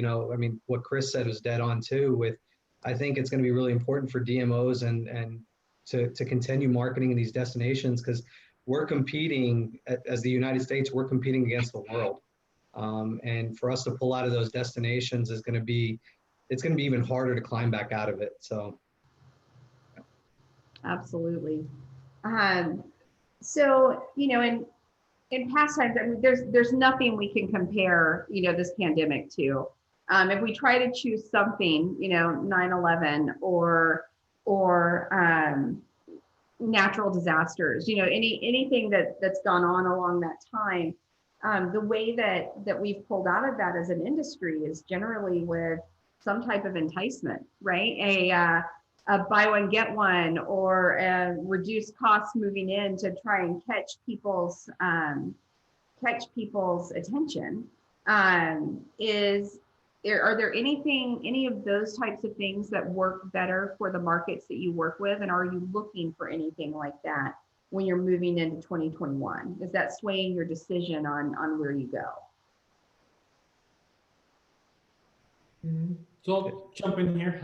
what Chris said was dead on too. I think it's going to be really important for DMOs and to continue marketing in these destinations, because we're competing as the United States, we're competing against the world. And for us to pull out of those destinations it's going to be even harder to climb back out of it. So. Absolutely. So, in past times, there's nothing we can compare, this pandemic to. If we try to choose something, 9/11 or natural disasters, anything that's gone on along that time, the way that we've pulled out of that as an industry is generally with some type of enticement, right? A buy one, get one, or reduced costs moving in to try and catch people's attention. Are there any of those types of things that work better for the markets that you work with? And are you looking for anything like that when you're moving into 2021? Is that swaying your decision on where you go? So I'll jump in here.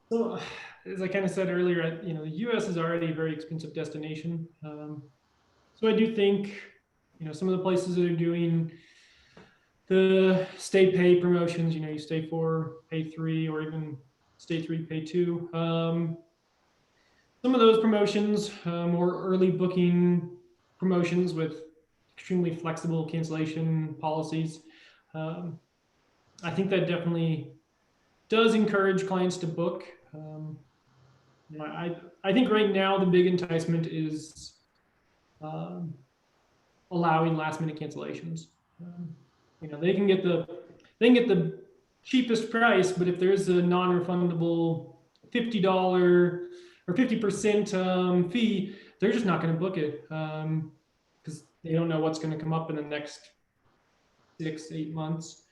So as I kind of said earlier, the U.S. is already a very expensive destination. So I do think, some of the places that are doing the stay pay promotions, you stay 4, pay 3, or even stay 3, pay 2. Some of those promotions, or early booking promotions with extremely flexible cancellation policies. I think that definitely does encourage clients to book. I think right now the big enticement is allowing last minute cancellations. They can get the cheapest price, but if there's a non-refundable $50 or 50% fee, they're just not going to book it because they don't know what's going to come up in the next 6-8 months.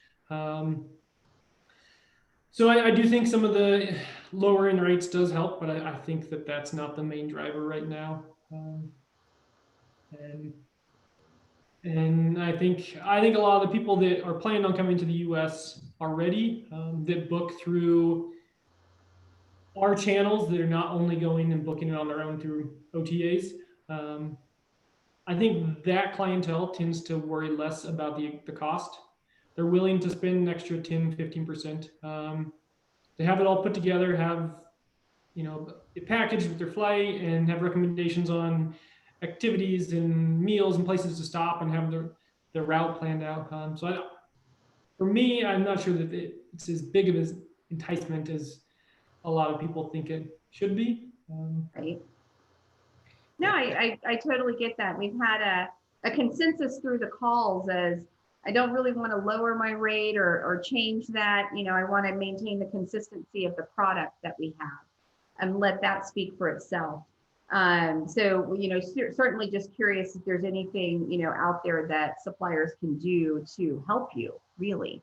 So I do think some of the lower end rates does help, but I think that that's not the main driver right now. And I think a lot of the people that are planning on coming to the U.S. already that book through our channels that are not only going and booking it on their own through OTAs. I think that clientele tends to worry less about the cost. They're willing to spend an extra 10-15%. They have it all put together, have a package with their flight, and have recommendations on activities and meals and places to stop, and have their route planned out. For me, I'm not sure that it's as big of an enticement as a lot of people think it should be. Right. No, I totally get that. We've had a consensus through the calls as I don't really want to lower my rate or change that. I want to maintain the consistency of the product that we have and let that speak for itself. So, certainly just curious if there's anything, out there that suppliers can do to help you really,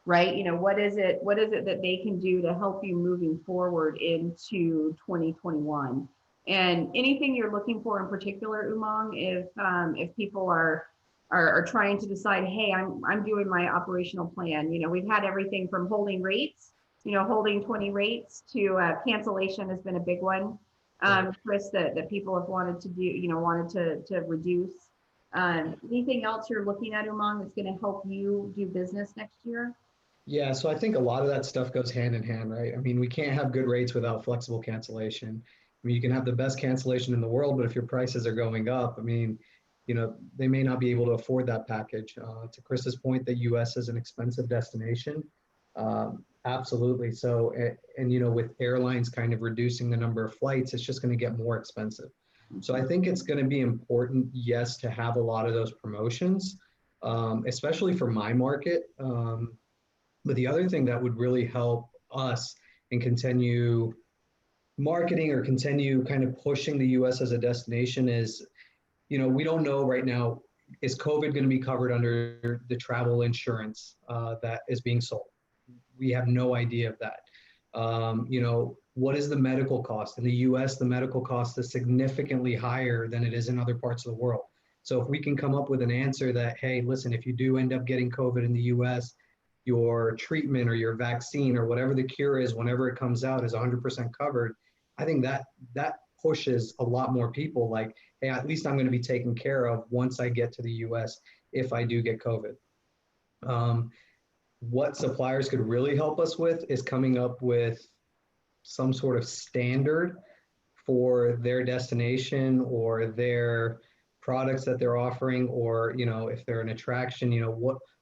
right? What is it that they can do to help you moving forward into 2021? And anything you're looking for in particular, Umang, if people are trying to decide, hey, I'm doing my operational plan. We've had everything from holding rates, holding 20 rates to cancellation has been a big one. Chris, that people have wanted to do, wanted to reduce. Anything else you're looking at, Umang, that's going to help you do business next year? Yeah, so I think a lot of that stuff goes hand in hand, right? I mean, we can't have good rates without flexible cancellation. I mean, you can have the best cancellation in the world, but if your prices are going up, I mean, they may not be able to afford that package. To Chris's point, the U.S. is an expensive destination. Absolutely. So, and with airlines kind of reducing the number of flights, it's just going to get more expensive. So I think it's going to be important, yes, to have a lot of those promotions, especially for my market. But the other thing that would really help us and continue marketing or continue kind of pushing the U.S. as a destination is, we don't know right now, is COVID going to be covered under the travel insurance that is being sold? We have no idea of that. What is the medical cost? In the US, the medical cost is significantly higher than it is in other parts of the world. So if we can come up with an answer that, hey, listen, if you do end up getting COVID in the US, your treatment or your vaccine or whatever the cure is, whenever it comes out, is 100% covered, I think that pushes a lot more people like, hey, at least I'm going to be taken care of once I get to the US if I do get COVID. What suppliers could really help us with is coming up with some sort of standard for their destination or their products that they're offering, or if they're an attraction,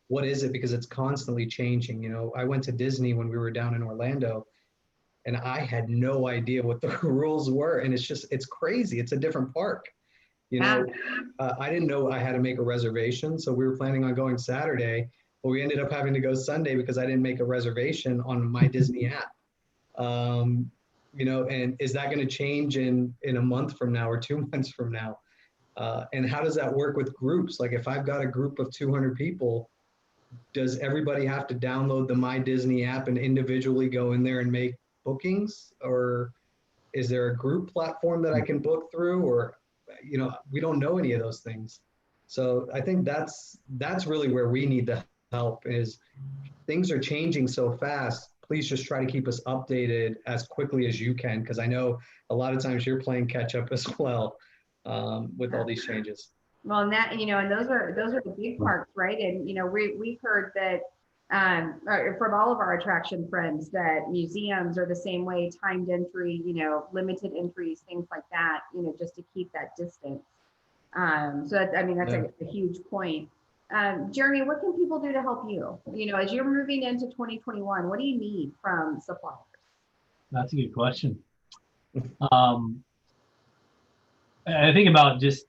what is it, because it's constantly changing. I went to Disney when we were down in Orlando, and I had no idea what the rules were, and it's crazy. It's a different park. I didn't know I had to make a reservation, so we were planning on going Saturday. But we ended up having to go Sunday because I didn't make a reservation on my Disney app. And is that going to change in a month from now or 2 months from now? And how does that work with groups? Like if I've got a group of 200 people, does everybody have to download the My Disney app and individually go in there and make bookings? Or is there a group platform that I can book through? Or, we don't know any of those things. So I think that's really where we need to help, is things are changing so fast. Please just try to keep us updated as quickly as you can, because I know a lot of times you're playing catch up as well with all these changes. Well, and that, and those are the big parks, right? And we've heard that from all of our attraction friends that museums are the same way, timed entry, limited entries, things like that, just to keep that distance. So that's, I mean, that's a huge point. Jeremy, what can people do to help you? You know, as you're moving into 2021, what do you need from suppliers? That's a good question. I think about just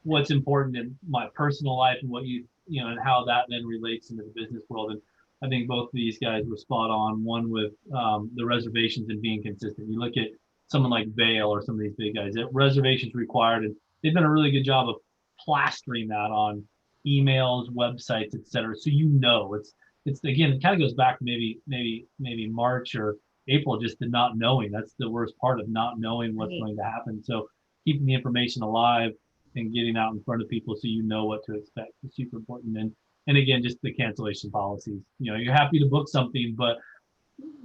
what's important in my personal life and what you know, and how that then relates into the business world. And I think both of these guys were spot on. One with the reservations and being consistent. You look at someone like Vail or some of these big guys, reservations required, and they've done a really good job of plastering that on emails, websites, etc. So you know, it's again, it kind of goes back to maybe March or April, just to not knowing. That's the worst part of not knowing what's going to happen. So keeping the information alive and getting out in front of people so you know what to expect is super important. And again, just the cancellation policies. You know, you're happy to book something, but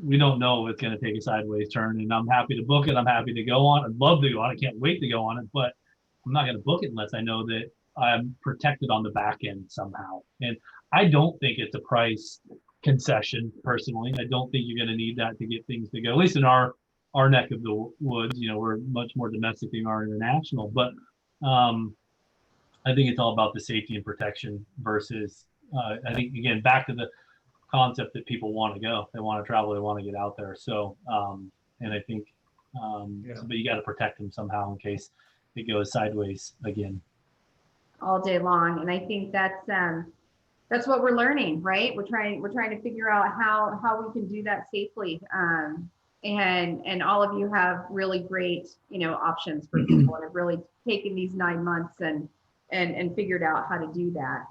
we don't know if it's going to take a sideways turn. And I'm happy to book it. I'm happy to go on. I'd love to go on. I can't wait to go on it, but I'm not going to book it unless I know that I'm protected on the back end somehow. And I don't think it's a price concession personally. I don't think you're going to need that to get things to go, at least in our neck of the woods. You know, we're much more domestic than we are international, but I think it's all about the safety and protection versus I think, again, back to the concept that people want to go, they want to travel, they want to get out there. So and I think but you got to protect them somehow in case it goes sideways again all day long. And I think that's what we're learning, right? We're trying to figure out how we can do that safely. And all of you have really great, you know, options for people and have really taken these 9 months and figured out how to do that.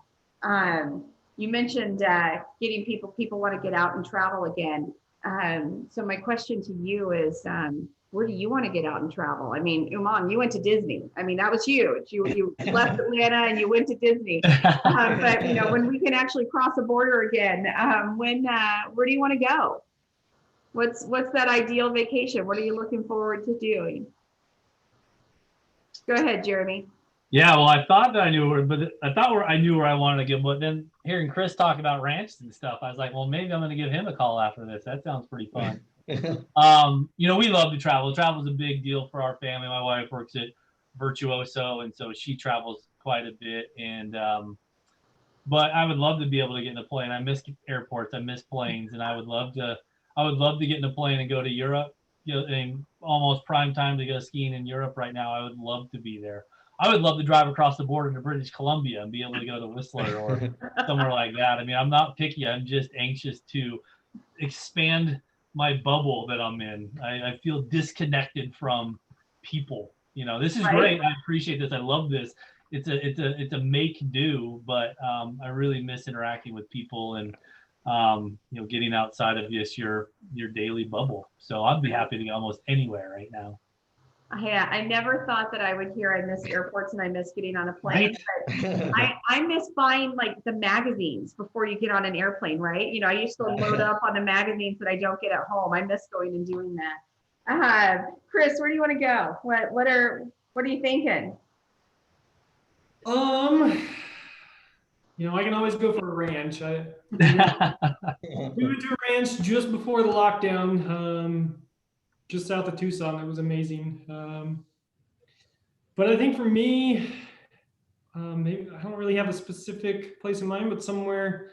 You mentioned getting people want to get out and travel again. So my question to you is, where do you want to get out and travel? I mean, Umang, you went to Disney. I mean, that was huge. You left Atlanta and you went to Disney. But you know, when we can actually cross a border again, where do you want to go? What's that ideal vacation? What are you looking forward to doing? Go ahead, Jeremy. Yeah, well, I thought that I knew I knew where I wanted to go, but then hearing Chris talk about ranches and stuff, I was like, well, maybe I'm going to give him a call after this. That sounds pretty fun. You know, we love to travel. Travel is a big deal for our family. My wife works at Virtuoso, and so she travels quite a bit. And but I would love to be able to get in a plane. I miss airports. I miss planes, and I would love to get in a plane and go to Europe. You know, in almost prime time to go skiing in Europe right now. I would love to be there. I would love to drive across the border to British Columbia and be able to go to Whistler or somewhere like that. I mean, I'm not picky. I'm just anxious to expand my bubble that I'm in. I feel disconnected from people. You know, this is great. I appreciate this. I love this. It's a make do, but I really miss interacting with people and you know, getting outside of just your daily bubble. So I'd be happy to go almost anywhere right now. Yeah, I never thought that I would hear I miss airports and I miss getting on a plane. Right. I miss buying like the magazines before you get on an airplane, right? You know, I used to load up on the magazines that I don't get at home. I miss going and doing that. Chris, where do you want to go? What are you thinking? You know, I can always go for a ranch. We went to a ranch just before the lockdown. Just south of Tucson. That was amazing. But I think for me, maybe I don't really have a specific place in mind, but somewhere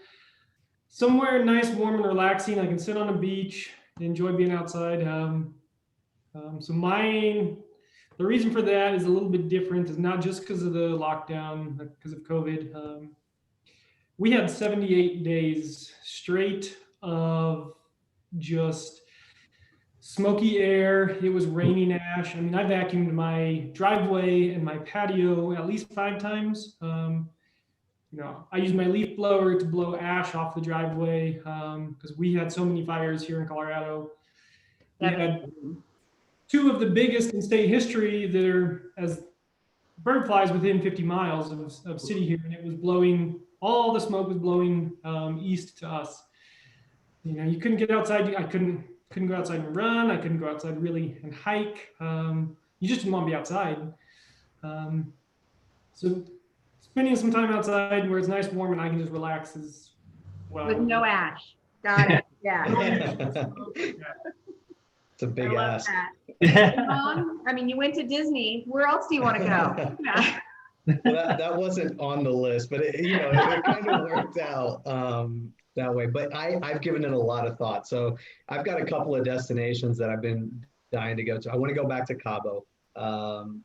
nice, warm, and relaxing. I can sit on a beach, enjoy being outside. So the reason for that is a little bit different. It's not just because of the lockdown, because of COVID. We had 78 days straight of just smoky air. It was raining ash. I mean, I vacuumed my driveway and my patio at least 5 times. You know, I used my leaf blower to blow ash off the driveway because we had so many fires here in Colorado. We had 2 of the biggest in state history that are as bird flies within 50 miles of city here, and it was blowing. All the smoke was blowing east to us. You know, you couldn't get outside. I couldn't go outside and run. I couldn't go outside really and hike. You just didn't want to be outside. So spending some time outside where it's nice, warm, and I can just relax is well. With no ash. Got it. Yeah. It's a big I love ask. that. I mean, you went to Disney. Where else do you want to go? Yeah. Well, that wasn't on the list, but it kind of worked out that way. But I've given it a lot of thought. So I've got a couple of destinations that I've been dying to go to. I want to go back to Cabo,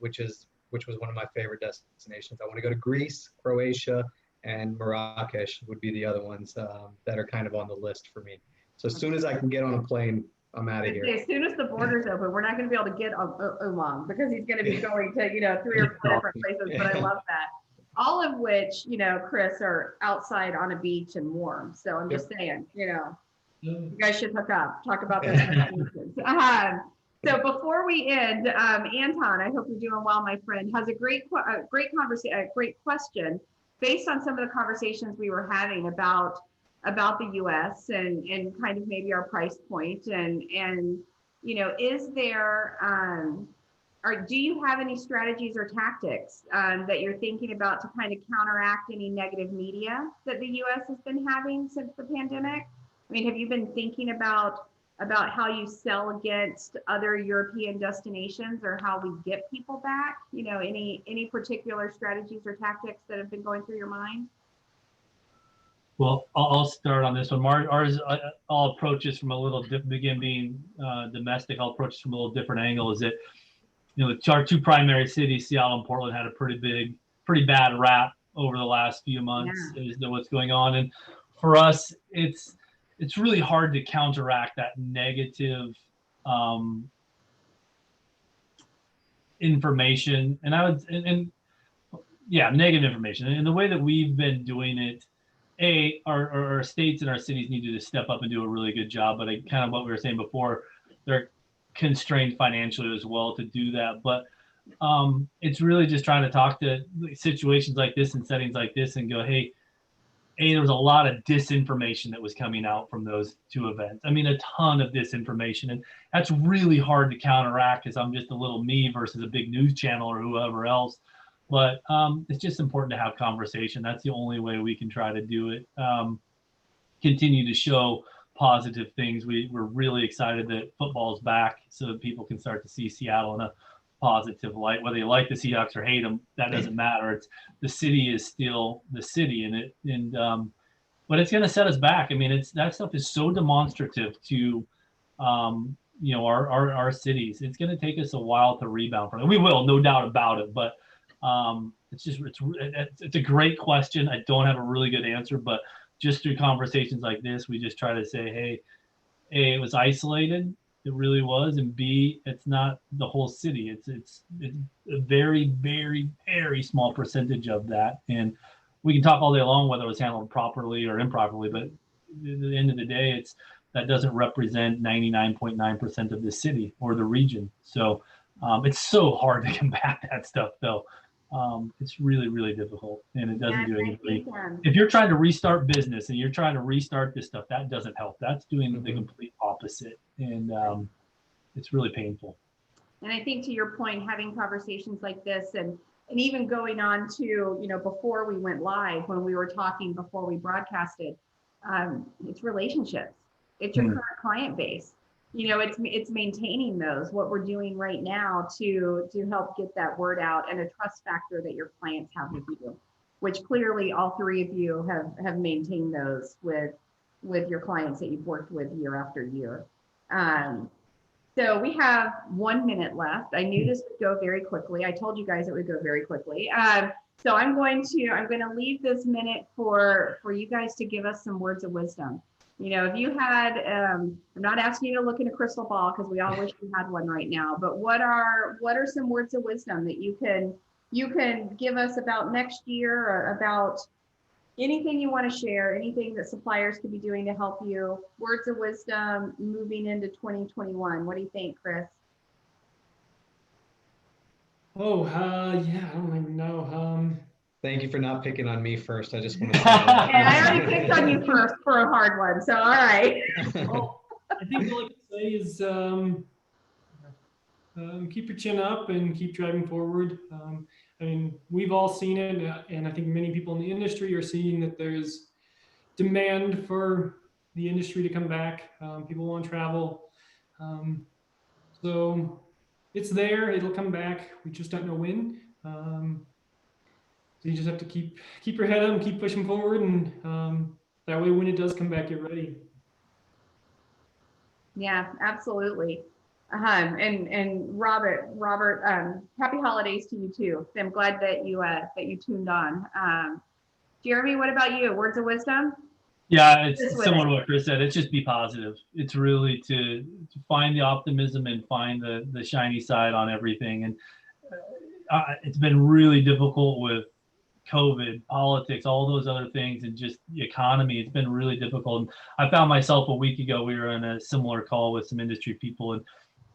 which was one of my favorite destinations. I want to go to Greece, Croatia, and Marrakesh would be the other ones that are kind of on the list for me. So as soon as I can get on a plane, I'm out of here. As soon as the borders open, we're not going to be able to get Umang because he's going to be going to 3 or 4 different places. But I love that. All of which, Chris, are outside on a beach and warm. So I'm just saying, you guys should hook up, talk about those destinations. So before we end, Anton, I hope you're doing well, my friend, has a great question based on some of the conversations we were having about the U.S. and kind of maybe our price point and is there or do you have any strategies or tactics that you're thinking about to kind of counteract any negative media that the U.S. has been having since the pandemic? I mean, have you been thinking about how you sell against other European destinations or how we get people back? Any particular strategies or tactics that have been going through your mind? Well, I'll start on this one. Ours, I'll approach this from a little begin being domestic. I'll approach this from a little different angle. Is that our 2 primary cities, Seattle and Portland, had a pretty bad rap over the last few months. As to what's going on, and for us, it's really hard to counteract that negative information. And negative information. And the way that we've been doing it. Our states and our cities need to step up and do a really good job, but kind of what we were saying before, they're constrained financially as well to do that. But it's really just trying to talk to situations like this and settings like this and go, hey, there was a lot of disinformation that was coming out from those 2 events. I mean, a ton of disinformation, and that's really hard to counteract because I'm just a little me versus a big news channel or whoever else. But it's just important to have conversation. That's the only way we can try to do it. Continue to show positive things. We're really excited that football's back so that people can start to see Seattle in a positive light. Whether you like the Seahawks or hate them, that doesn't matter. It's the city is still the city, but it's going to set us back. I mean, that stuff is so demonstrative to our cities. It's going to take us a while to rebound from it. We will, no doubt about it, but it's a great question. I don't have a really good answer, but just through conversations like this, we just try to say, hey, A, it was isolated. It really was. And B, it's not the whole city. It's a very, very, very small percentage of that. And we can talk all day long whether it was handled properly or improperly, but at the end of the day, that doesn't represent 99.9% of the city or the region. So it's so hard to combat that stuff, though. It's really, really difficult, and it doesn't do anything. If you're trying to restart business and you're trying to restart this stuff, that doesn't help. That's doing the complete opposite, and it's really painful. And I think to your point, having conversations like this and even going on to, before we went live, when we were talking before we broadcasted, it's relationships. It's your current client base. It's maintaining those, what we're doing right now to help get that word out and a trust factor that your clients have with you, which clearly all 3 of you have maintained those with your clients that you've worked with year after year. So we have 1 minute left. I knew this would go very quickly. I told you guys it would go very quickly. So I'm going to leave this minute for you guys to give us some words of wisdom. If you had, I'm not asking you to look in a crystal ball because we all wish we had one right now, but what are some words of wisdom that you can give us about next year or about anything you want to share, anything that suppliers could be doing to help you, words of wisdom moving into 2021. What do you think, Chris? Oh, yeah, I don't even know. Thank you for not picking on me first. I just want to say that. And I already picked on you first for a hard one, so all right. Well, I think all I can say is keep your chin up and keep driving forward. I mean, we've all seen it, and I think many people in the industry are seeing that there's demand for the industry to come back. People want to travel. So it's there, it'll come back. We just don't know when. So you just have to keep your head up and keep pushing forward, and that way when it does come back, you're ready. Yeah, absolutely. And Robert, happy holidays to you too. I'm glad that you tuned on. Jeremy, what about you? Words of wisdom? Yeah, it's similar to what Chris said. It's just be positive. It's really to find the optimism and find the shiny side on everything. And it's been really difficult with COVID, politics, all those other things, and just the economy. It's been really difficult. And I found myself a week ago, we were on a similar call with some industry people, and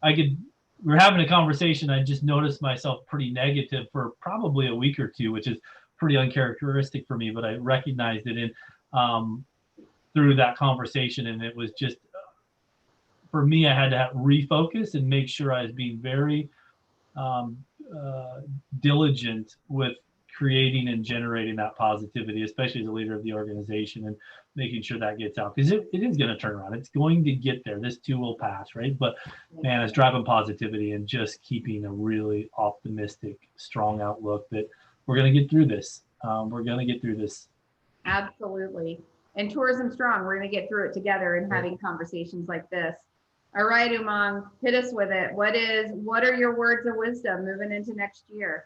we were having a conversation. I just noticed myself pretty negative for probably a week or two, which is pretty uncharacteristic for me, but I recognized it in through that conversation. And it was just, for me, I had to refocus and make sure I was being very diligent with creating and generating that positivity, especially as a leader of the organization, and making sure that gets out, because it is going to turn around. It's going to get there. This too will pass, right? But man, it's driving positivity and just keeping a really optimistic, strong outlook that we're going to get through this. We're going to get through this. Absolutely. And Tourism Strong, we're going to get through it together and having conversations like this. All right, Umang, hit us with it. What are your words of wisdom moving into next year?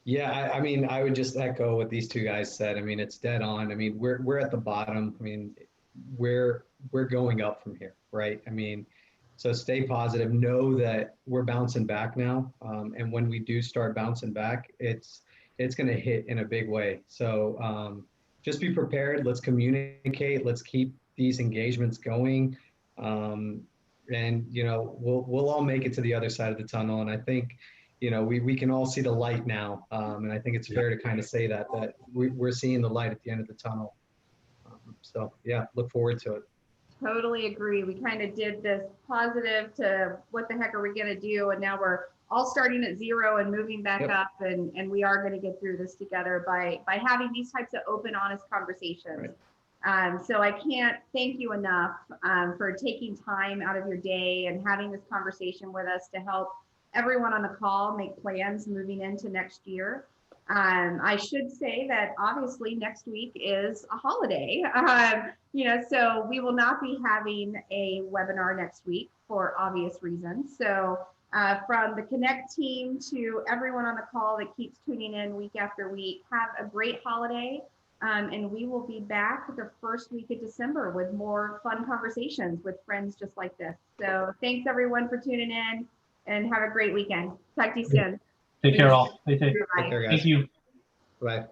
Yeah, I mean, I would just echo what these two guys said. I mean, it's dead on. I mean, we're at the bottom. I mean, we're going up from here, right? I mean, so stay positive. Know that we're bouncing back now, and when we do start bouncing back, it's going to hit in a big way. So just be prepared. Let's communicate. Let's keep these engagements going, and we'll all make it to the other side of the tunnel. And I think, we can all see the light now. And I think it's fair to kind of say that we're seeing the light at the end of the tunnel. So yeah, look forward to it. Totally agree. We kind of did this positive to what the heck are we going to do? And now we're all starting at zero and moving back up. And we are going to get through this together by having these types of open, honest conversations. Right. So I can't thank you enough for taking time out of your day and having this conversation with us to help everyone on the call make plans moving into next year. I should say that obviously next week is a holiday, so we will not be having a webinar next week for obvious reasons. So from the Connect team to everyone on the call that keeps tuning in week after week, have a great holiday. And we will be back the first week of December with more fun conversations with friends just like this. So thanks everyone for tuning in. And have a great weekend. Talk to you soon. Take care all. Stay safe. Take care, guys. Thank you. Bye.